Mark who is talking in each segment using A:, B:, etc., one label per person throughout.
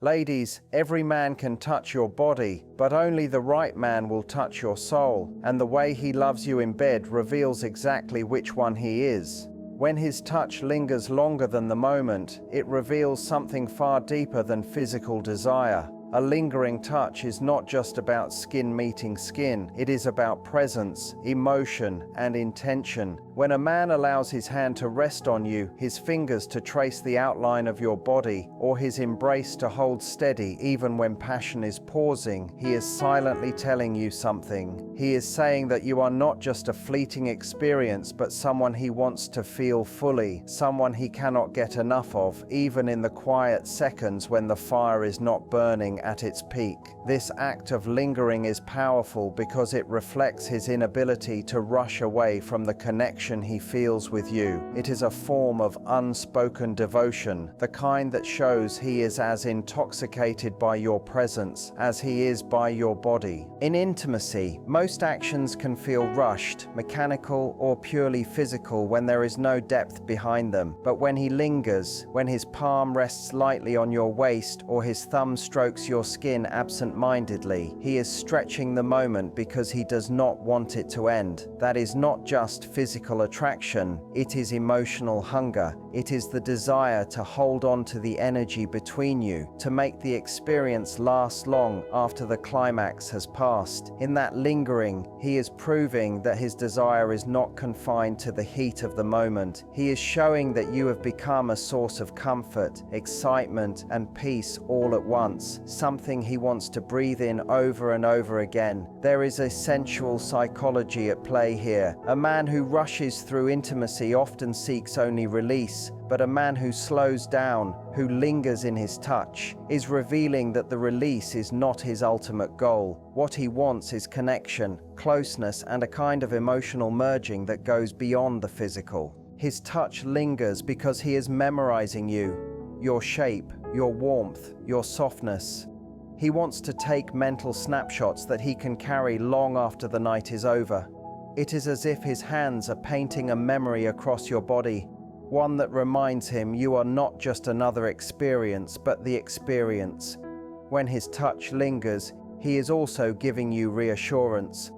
A: Ladies, every man can touch your body, but only the right man will touch your soul, and the way he loves you in bed reveals exactly which one he is. When his touch lingers longer than the moment, it reveals something far deeper than physical desire. A lingering touch is not just about skin meeting skin, it is about presence, emotion, and intention. When a man allows his hand to rest on you, his fingers to trace the outline of your body, or his embrace to hold steady even when passion is pausing, he is silently telling you something. He is saying that you are not just a fleeting experience, but someone he wants to feel fully, someone he cannot get enough of, even in the quiet seconds when the fire is not burning at its peak. This act of lingering is powerful because it reflects his inability to rush away from the connection he feels with you. It is a form of unspoken devotion, the kind that shows he is as intoxicated by your presence as he is by your body. In intimacy, most actions can feel rushed, mechanical, or purely physical when there is no depth behind them. But when he lingers, when his palm rests lightly on your waist or his thumb strokes your skin absent-mindedly, he is stretching the moment because he does not want it to end. That is not just physical attraction, it is emotional hunger. It is the desire to hold on to the energy between you, to make the experience last long after the climax has passed. In that lingering, he is proving that his desire is not confined to the heat of the moment. He is showing that you have become a source of comfort, excitement, and peace all at once, something he wants to breathe in over and over again. There is a sensual psychology at play here. A man who rushes through intimacy often seeks only release, but a man who slows down, who lingers in his touch, is revealing that the release is not his ultimate goal. What he wants is connection, closeness, and a kind of emotional merging that goes beyond the physical. His touch lingers because he is memorizing you, your shape, your warmth, your softness. He wants to take mental snapshots that he can carry long after the night is over. It is as if his hands are painting a memory across your body, one that reminds him you are not just another experience, but the experience. When his touch lingers, he is also giving you reassurance.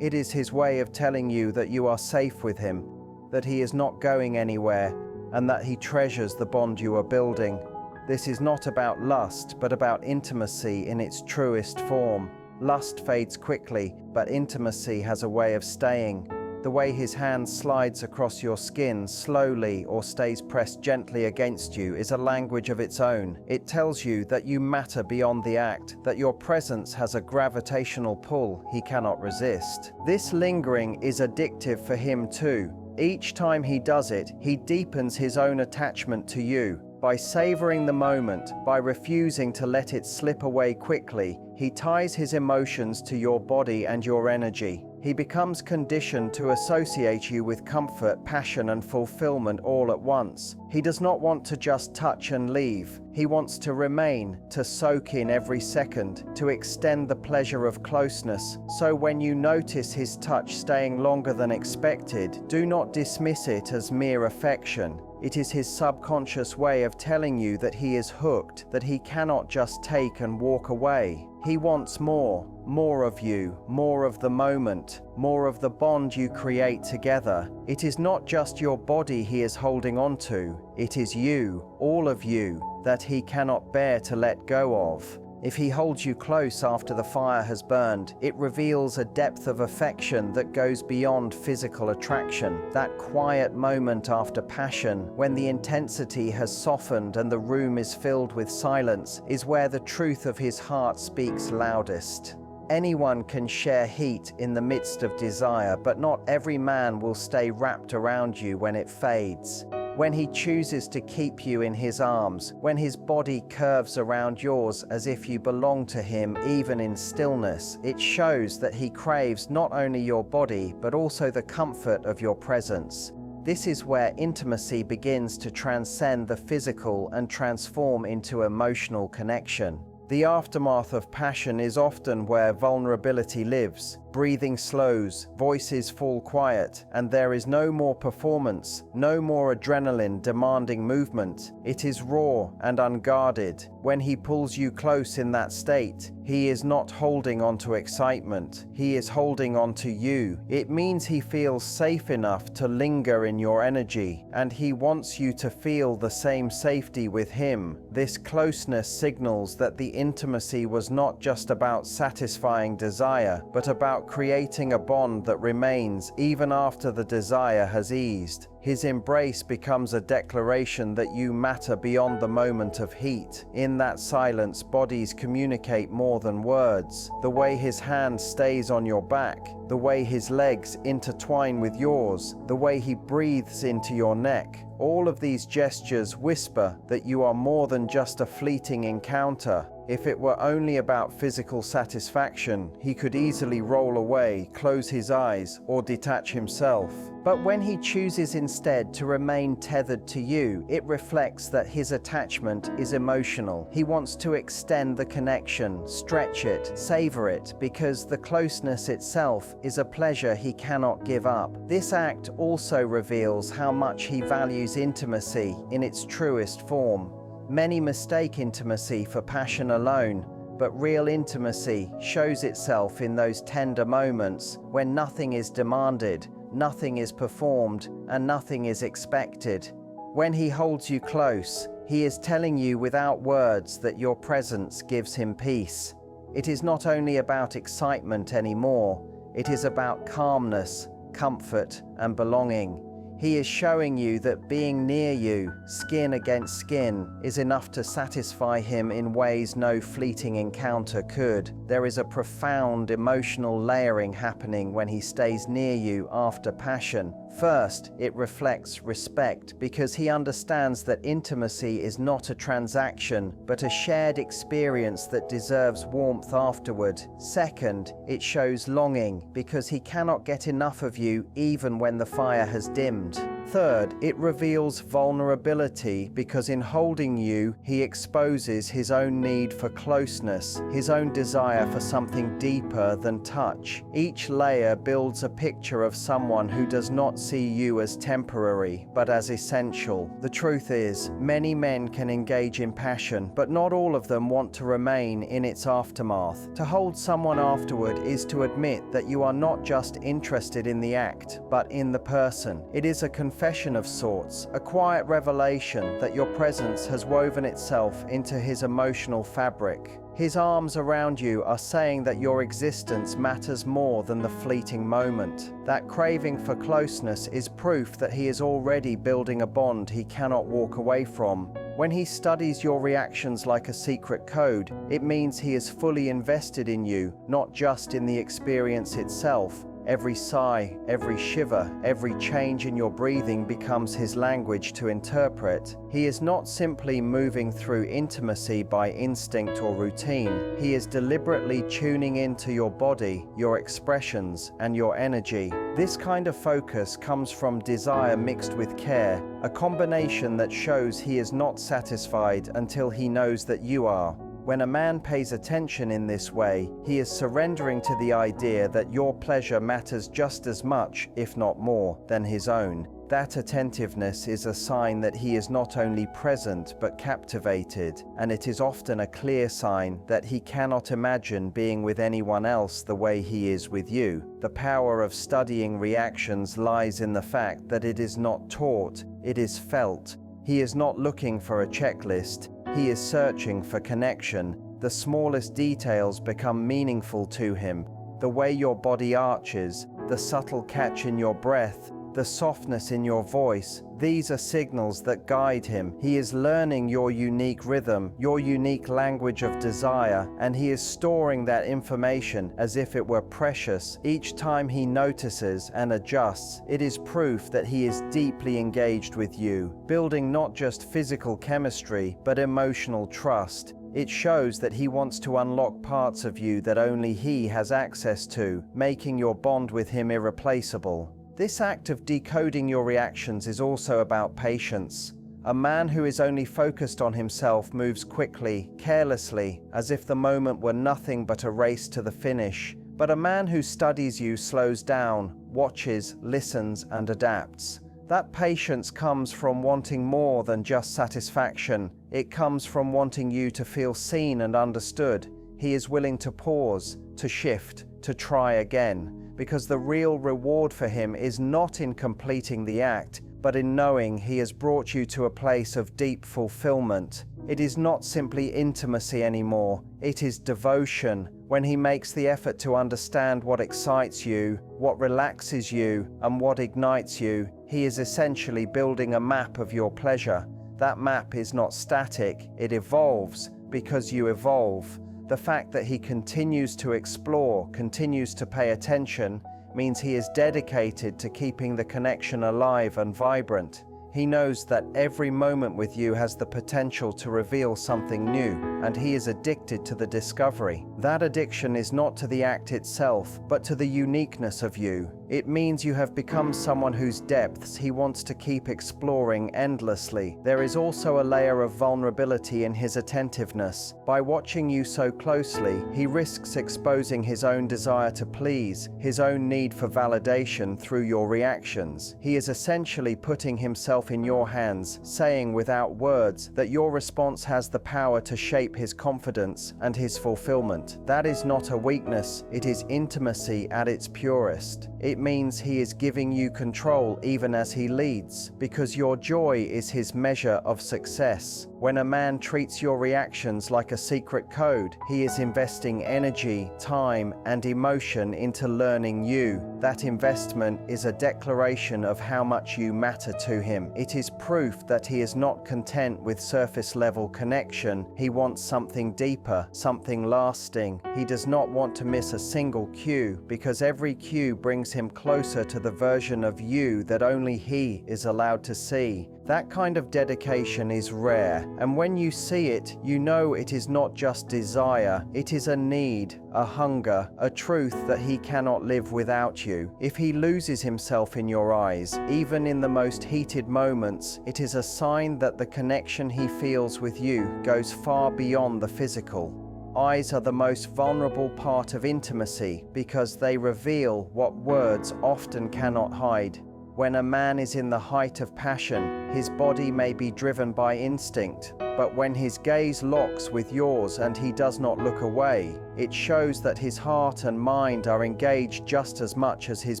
A: It is his way of telling you that you are safe with him, that he is not going anywhere, and that he treasures the bond you are building. This is not about lust, but about intimacy in its truest form. Lust fades quickly, but intimacy has a way of staying. The way his hand slides across your skin slowly or stays pressed gently against you is a language of its own. It tells you that you matter beyond the act, that your presence has a gravitational pull he cannot resist. This lingering is addictive for him too. Each time he does it, he deepens his own attachment to you. By savoring the moment, by refusing to let it slip away quickly, he ties his emotions to your body and your energy. He becomes conditioned to associate you with comfort, passion, and fulfillment all at once. He does not want to just touch and leave. He wants to remain, to soak in every second, to extend the pleasure of closeness. So when you notice his touch staying longer than expected, do not dismiss it as mere affection. It is his subconscious way of telling you that he is hooked, that he cannot just take and walk away. He wants more of you, more of the moment, more of the bond you create together. It is not just your body he is holding on to, it is you, all of you, that he cannot bear to let go of. If he holds you close after the fire has burned, it reveals a depth of affection that goes beyond physical attraction. That quiet moment after passion, when the intensity has softened and the room is filled with silence, is where the truth of his heart speaks loudest. Anyone can share heat in the midst of desire, but not every man will stay wrapped around you when it fades. When he chooses to keep you in his arms, when his body curves around yours as if you belong to him even in stillness, it shows that he craves not only your body, but also the comfort of your presence. This is where intimacy begins to transcend the physical and transform into emotional connection. The aftermath of passion is often where vulnerability lives. breathing slows, voices fall quiet, and there is no more performance, no more adrenaline demanding movement. It is raw and unguarded. When he pulls you close in that state, he is not holding on to excitement, he is holding on to you. It means he feels safe enough to linger in your energy, and he wants you to feel the same safety with him. This closeness signals that the intimacy was not just about satisfying desire, but about creating a bond that remains even after the desire has eased. His embrace becomes a declaration that you matter beyond the moment of heat. In that silence, bodies communicate more than words. The way his hand stays on your back, the way his legs intertwine with yours, the way he breathes into your neck. All of these gestures whisper that you are more than just a fleeting encounter. If it were only about physical satisfaction, he could easily roll away, close his eyes, or detach himself. But when he chooses instead to remain tethered to you, it reflects that his attachment is emotional. He wants to extend the connection, stretch it, savor it, because the closeness itself is a pleasure he cannot give up. This act also reveals how much he values intimacy in its truest form. Many mistake intimacy for passion alone, but real intimacy shows itself in those tender moments when nothing is demanded, nothing is performed, and nothing is expected. When he holds you close, he is telling you without words that your presence gives him peace. It is not only about excitement anymore, it is about calmness, comfort, and belonging. He is showing you that being near you, skin against skin, is enough to satisfy him in ways no fleeting encounter could. There is a profound emotional layering happening when he stays near you after passion. First, it reflects respect because he understands that intimacy is not a transaction, but a shared experience that deserves warmth afterward. Second, it shows longing because he cannot get enough of you even when the fire has dimmed. Third, it reveals vulnerability because in holding you, he exposes his own need for closeness, his own desire for something deeper than touch. Each layer builds a picture of someone who does not see you as temporary, but as essential. The truth is, many men can engage in passion, but not all of them want to remain in its aftermath. To hold someone afterward is to admit that you are not just interested in the act, but in the person. It is a confession of sorts, a quiet revelation that your presence has woven itself into his emotional fabric. His arms around you are saying that your existence matters more than the fleeting moment. That craving for closeness is proof that he is already building a bond he cannot walk away from. When he studies your reactions like a secret code, it means he is fully invested in you, not just in the experience itself. Every sigh, every shiver, every change in your breathing becomes his language to interpret. He is not simply moving through intimacy by instinct or routine. He is deliberately tuning into your body, your expressions, and your energy. This kind of focus comes from desire mixed with care, a combination that shows he is not satisfied until he knows that you are. When a man pays attention in this way, he is surrendering to the idea that your pleasure matters just as much, if not more, than his own. That attentiveness is a sign that he is not only present but captivated, and it is often a clear sign that he cannot imagine being with anyone else the way he is with you. The power of studying reactions lies in the fact that it is not taught, it is felt. He is not looking for a checklist. He is searching for connection. The smallest details become meaningful to him. The way your body arches, the subtle catch in your breath, the softness in your voice, these are signals that guide him. He is learning your unique rhythm, your unique language of desire, and he is storing that information as if it were precious. Each time he notices and adjusts, it is proof that he is deeply engaged with you, building not just physical chemistry, but emotional trust. It shows that he wants to unlock parts of you that only he has access to, making your bond with him irreplaceable. This act of decoding your reactions is also about patience. A man who is only focused on himself moves quickly, carelessly, as if the moment were nothing but a race to the finish. But a man who studies you slows down, watches, listens, and adapts. That patience comes from wanting more than just satisfaction. It comes from wanting you to feel seen and understood. He is willing to pause, to shift, to try again, because the real reward for him is not in completing the act, but in knowing he has brought you to a place of deep fulfillment. It is not simply intimacy anymore, it is devotion. When he makes the effort to understand what excites you, what relaxes you, and what ignites you, he is essentially building a map of your pleasure. That map is not static, it evolves because you evolve. The fact that he continues to explore, continues to pay attention, means he is dedicated to keeping the connection alive and vibrant. He knows that every moment with you has the potential to reveal something new, and he is addicted to the discovery. That addiction is not to the act itself, but to the uniqueness of you. It means you have become someone whose depths he wants to keep exploring endlessly. There is also a layer of vulnerability in his attentiveness. By watching you so closely, he risks exposing his own desire to please, his own need for validation through your reactions. He is essentially putting himself in your hands, saying without words that your response has the power to shape his confidence and his fulfillment. That is not a weakness, it is intimacy at its purest. It means he is giving you control even as he leads, because your joy is his measure of success. When a man treats your reactions like a secret code, he is investing energy, time, and emotion into learning you. That investment is a declaration of how much you matter to him. It is proof that he is not content with surface-level connection. He wants something deeper, something lasting. He does not want to miss a single cue, because every cue brings him closer to the version of you that only he is allowed to see. That kind of dedication is rare, and when you see it, you know it is not just desire, it is a need, a hunger, a truth that he cannot live without you. If he loses himself in your eyes, even in the most heated moments, it is a sign that the connection he feels with you goes far beyond the physical. Eyes are the most vulnerable part of intimacy because they reveal what words often cannot hide. When a man is in the height of passion, his body may be driven by instinct, but when his gaze locks with yours and he does not look away, it shows that his heart and mind are engaged just as much as his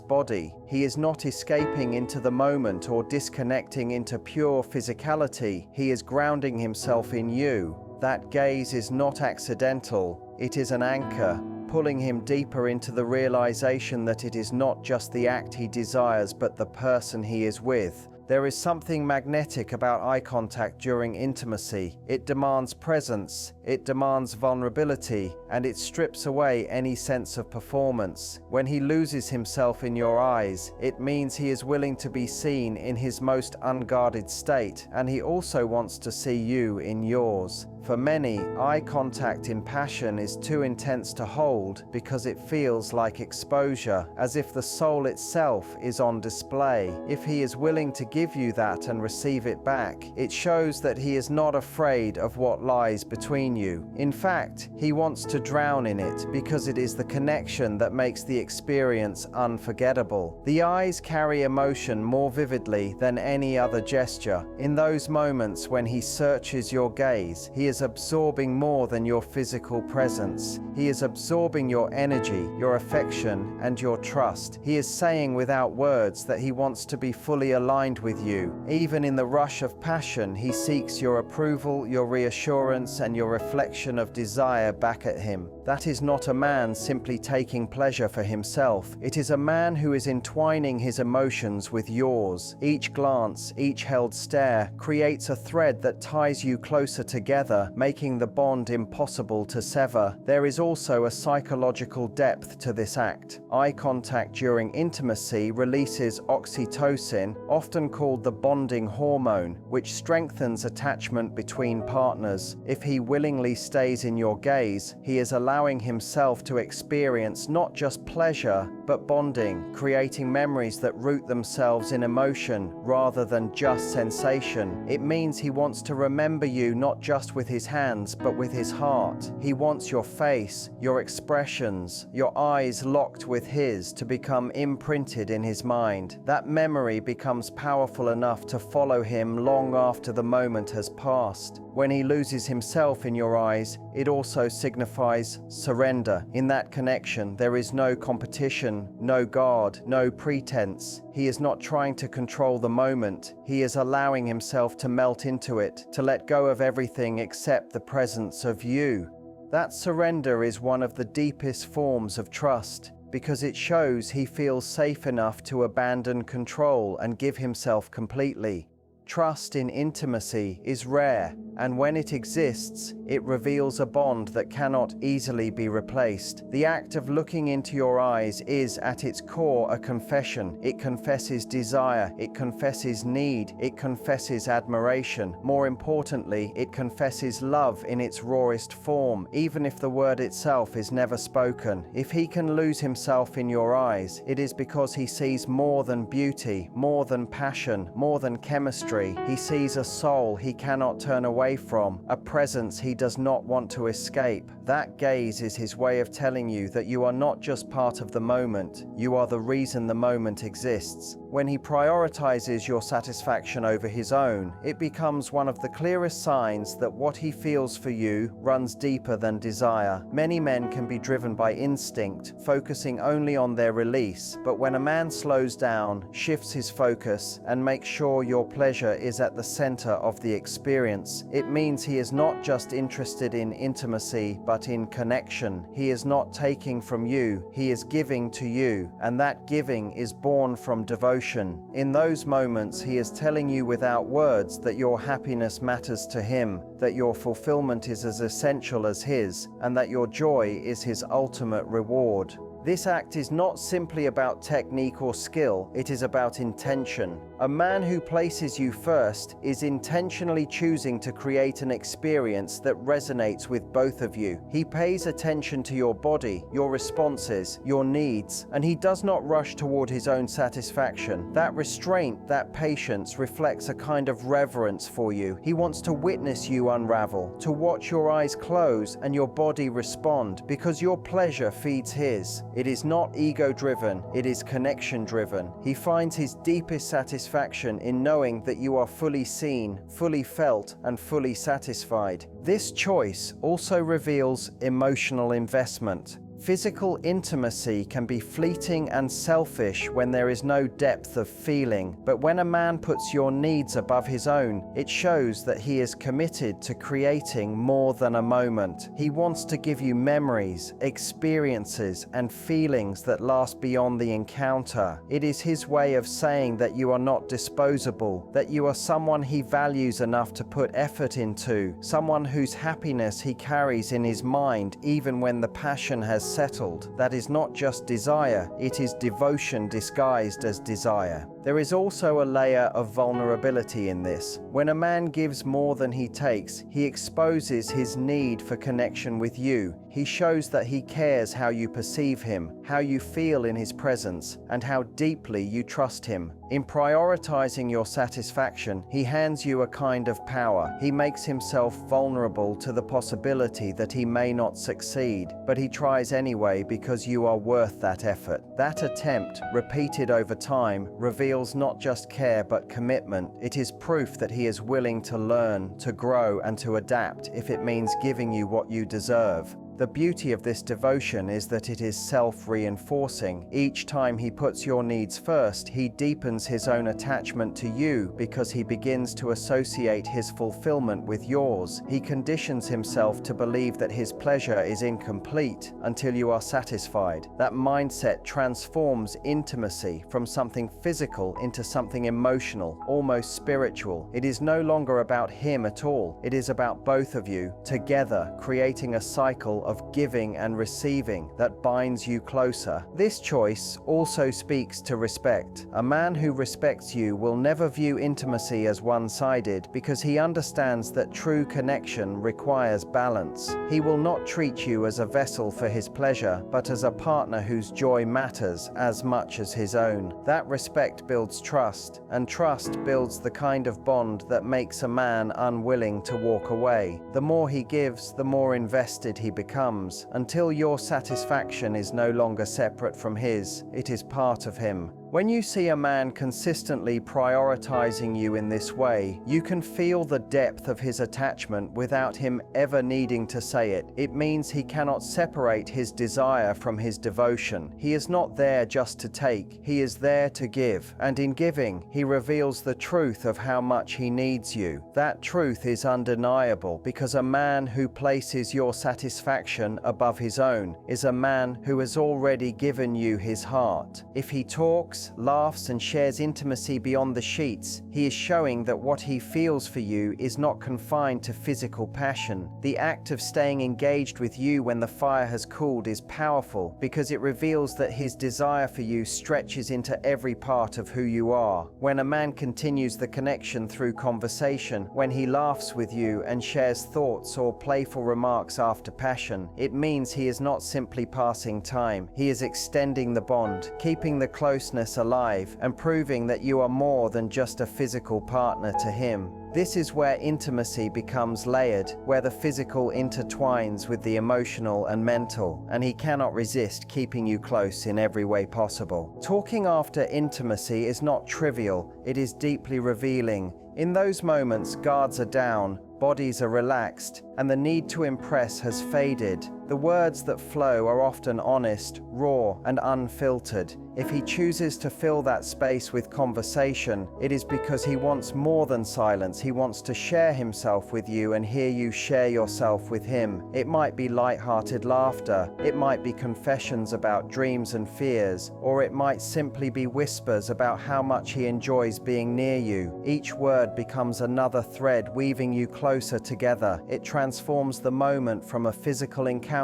A: body. He is not escaping into the moment or disconnecting into pure physicality. He is grounding himself in you. That gaze is not accidental, it is an anchor, pulling him deeper into the realization that it is not just the act he desires, but the person he is with. There is something magnetic about eye contact during intimacy. It demands presence, it demands vulnerability, and it strips away any sense of performance. When he loses himself in your eyes, it means he is willing to be seen in his most unguarded state, and he also wants to see you in yours. For many, eye contact in passion is too intense to hold because it feels like exposure, as if the soul itself is on display. If he is willing to give you that and receive it back, it shows that he is not afraid of what lies between you. In fact, he wants to drown in it because it is the connection that makes the experience unforgettable. The eyes carry emotion more vividly than any other gesture. In those moments when he searches your gaze, he is absorbing more than your physical presence. He is absorbing your energy, your affection, and your trust. He is saying without words that he wants to be fully aligned with you. Even in the rush of passion, he seeks your approval, your reassurance, and your reflection of desire back at him. That is not a man simply taking pleasure for himself. It is a man who is entwining his emotions with yours. Each glance, each held stare, creates a thread that ties you closer together, making the bond impossible to sever. There is also a psychological depth to this act. Eye contact during intimacy releases oxytocin, often called the bonding hormone, which strengthens attachment between partners. If he willingly stays in your gaze, he is allowing himself to experience not just pleasure, but bonding, creating memories that root themselves in emotion rather than just sensation. It means he wants to remember you not just with his hands, but with his heart. He wants your face, your expressions, your eyes locked with his to become imprinted in his mind. That memory becomes powerful enough to follow him long after the moment has passed. When he loses himself in your eyes, it also signifies surrender. In that connection, there is no competition, no guard, no pretense. He is not trying to control the moment. He is allowing himself to melt into it, to let go of everything except the presence of you. That surrender is one of the deepest forms of trust, because it shows he feels safe enough to abandon control and give himself completely. Trust in intimacy is rare, and when it exists, it reveals a bond that cannot easily be replaced. The act of looking into your eyes is, at its core, a confession. It confesses desire, it confesses need, it confesses admiration. More importantly, it confesses love in its rawest form, even if the word itself is never spoken. If he can lose himself in your eyes, it is because he sees more than beauty, more than passion, more than chemistry. He sees a soul he cannot turn away from, a presence he does not want to escape. That gaze is his way of telling you that you are not just part of the moment, you are the reason the moment exists. When he prioritizes your satisfaction over his own, it becomes one of the clearest signs that what he feels for you runs deeper than desire. Many men can be driven by instinct, focusing only on their release, but when a man slows down, shifts his focus, and makes sure your pleasure is at the center of the experience, it means he is not just interested in intimacy, but in connection. He is not taking from you, he is giving to you, and that giving is born from devotion. In those moments, he is telling you without words that your happiness matters to him, that your fulfillment is as essential as his, and that your joy is his ultimate reward. This act is not simply about technique or skill, it is about intention. A man who places you first is intentionally choosing to create an experience that resonates with both of you. He pays attention to your body, your responses, your needs, and he does not rush toward his own satisfaction. That restraint, that patience reflects a kind of reverence for you. He wants to witness you unravel, to watch your eyes close and your body respond, because your pleasure feeds his. It is not ego-driven, it is connection-driven. He finds his deepest satisfaction in knowing that you are fully seen, fully felt, and fully satisfied. This choice also reveals emotional investment. Physical intimacy can be fleeting and selfish when there is no depth of feeling, but when a man puts your needs above his own, it shows that he is committed to creating more than a moment. He wants to give you memories, experiences, and feelings that last beyond the encounter. It is his way of saying that you are not disposable, that you are someone he values enough to put effort into, someone whose happiness he carries in his mind even when the passion has settled. That is not just desire, it is devotion disguised as desire. There is also a layer of vulnerability in this. When a man gives more than he takes, he exposes his need for connection with you. He shows that he cares how you perceive him, how you feel in his presence, and how deeply you trust him. In prioritizing your satisfaction, he hands you a kind of power. He makes himself vulnerable to the possibility that he may not succeed, but he tries anyway because you are worth that effort. That attempt, repeated over time, reveals not just care but commitment. It is proof that he is willing to learn, to grow, and to adapt if it means giving you what you deserve. The beauty of this devotion is that it is self-reinforcing. Each time he puts your needs first, he deepens his own attachment to you because he begins to associate his fulfillment with yours. He conditions himself to believe that his pleasure is incomplete until you are satisfied. That mindset transforms intimacy from something physical into something emotional, almost spiritual. It is no longer about him at all. It is about both of you, together, creating a cycle of giving and receiving that binds you closer. This choice also speaks to respect. A man who respects you will never view intimacy as one-sided because he understands that true connection requires balance. He will not treat you as a vessel for his pleasure, but as a partner whose joy matters as much as his own. That respect builds trust, and trust builds the kind of bond that makes a man unwilling to walk away. The more he gives, the more invested he becomes, until your satisfaction is no longer separate from his, it is part of him. When you see a man consistently prioritizing you in this way, you can feel the depth of his attachment without him ever needing to say it. It means he cannot separate his desire from his devotion. He is not there just to take, he is there to give. And in giving, he reveals the truth of how much he needs you. That truth is undeniable because a man who places your satisfaction above his own is a man who has already given you his heart. If he talks, laughs, and shares intimacy beyond the sheets, he is showing that what he feels for you is not confined to physical passion. The act of staying engaged with you when the fire has cooled is powerful because it reveals that his desire for you stretches into every part of who you are. When a man continues the connection through conversation, when he laughs with you and shares thoughts or playful remarks after passion, it means he is not simply passing time. He is extending the bond, keeping the closeness alive, and proving that you are more than just a physical partner to him. This is where intimacy becomes layered, where the physical intertwines with the emotional and mental, and he cannot resist keeping you close in every way possible. Talking after intimacy is not trivial, it is deeply revealing. In those moments, guards are down, bodies are relaxed, and the need to impress has faded. The words that flow are often honest, raw, and unfiltered. If he chooses to fill that space with conversation, it is because he wants more than silence. He wants to share himself with you and hear you share yourself with him. It might be light-hearted laughter, it might be confessions about dreams and fears, or it might simply be whispers about how much he enjoys being near you. Each word becomes another thread weaving you closer together. It transforms the moment from a physical encounter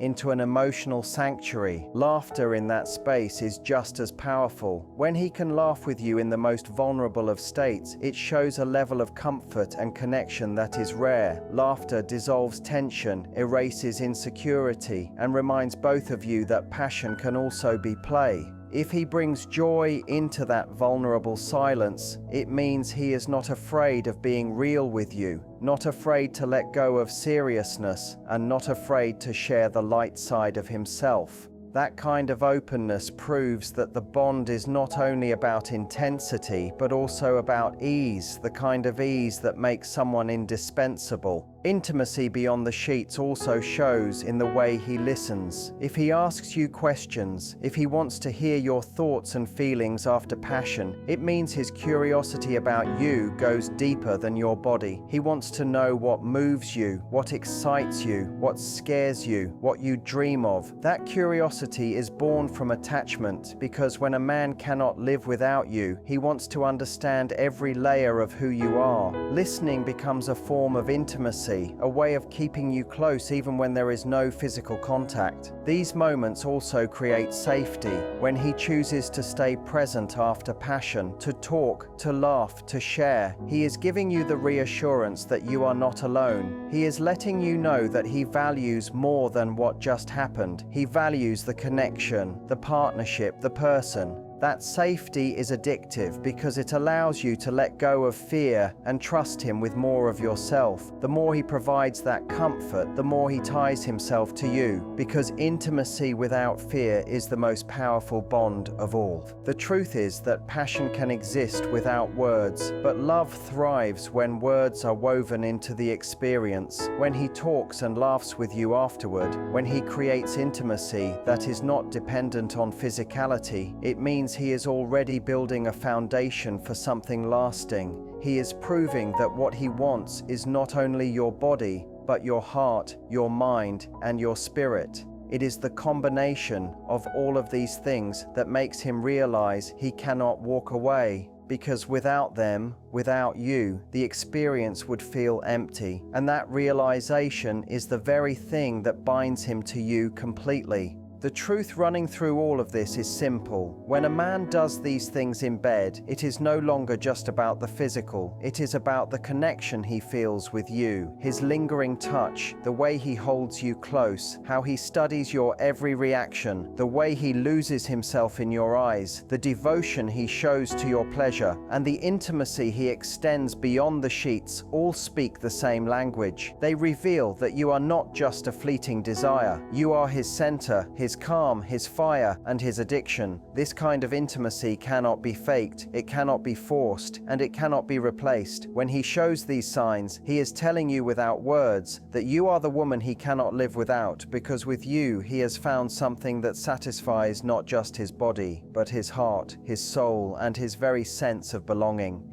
A: into an emotional sanctuary. Laughter in that space is just as powerful. When he can laugh with you in the most vulnerable of states, it shows a level of comfort and connection that is rare. Laughter dissolves tension, erases insecurity, and reminds both of you that passion can also be play. If he brings joy into that vulnerable silence, it means he is not afraid of being real with you, not afraid to let go of seriousness, and not afraid to share the light side of himself. That kind of openness proves that the bond is not only about intensity, but also about ease, the kind of ease that makes someone indispensable. Intimacy beyond the sheets also shows in the way he listens. If he asks you questions, if he wants to hear your thoughts and feelings after passion, it means his curiosity about you goes deeper than your body. He wants to know what moves you, what excites you, what scares you, what you dream of. That curiosity is born from attachment, because when a man cannot live without you, he wants to understand every layer of who you are. Listening becomes a form of intimacy, a way of keeping you close even when there is no physical contact. These moments also create safety. When he chooses to stay present after passion, to talk, to laugh, to share, he is giving you the reassurance that you are not alone. He is letting you know that he values more than what just happened. He values the connection, the partnership, the person. That safety is addictive because it allows you to let go of fear and trust him with more of yourself. The more he provides that comfort, the more he ties himself to you, because intimacy without fear is the most powerful bond of all. The truth is that passion can exist without words, but love thrives when words are woven into the experience. When he talks and laughs with you afterward, when he creates intimacy that is not dependent on physicality, it means he is already building a foundation for something lasting. He is proving that what he wants is not only your body, but your heart, your mind, and your spirit. It is the combination of all of these things that makes him realize he cannot walk away. because without them, without you, the experience would feel empty, and that realization is the very thing that binds him to you completely. The truth running through all of this is simple. When a man does these things in bed, it is no longer just about the physical. It is about the connection he feels with you, his lingering touch, the way he holds you close, how he studies your every reaction, the way he loses himself in your eyes, the devotion he shows to your pleasure, and the intimacy he extends beyond the sheets all speak the same language. They reveal that you are not just a fleeting desire. You are his center, his calm, his fire, and his addiction. This kind of intimacy cannot be faked, it cannot be forced, and it cannot be replaced. When he shows these signs, he is telling you without words that you are the woman he cannot live without, because with you he has found something that satisfies not just his body, but his heart, his soul, and his very sense of belonging.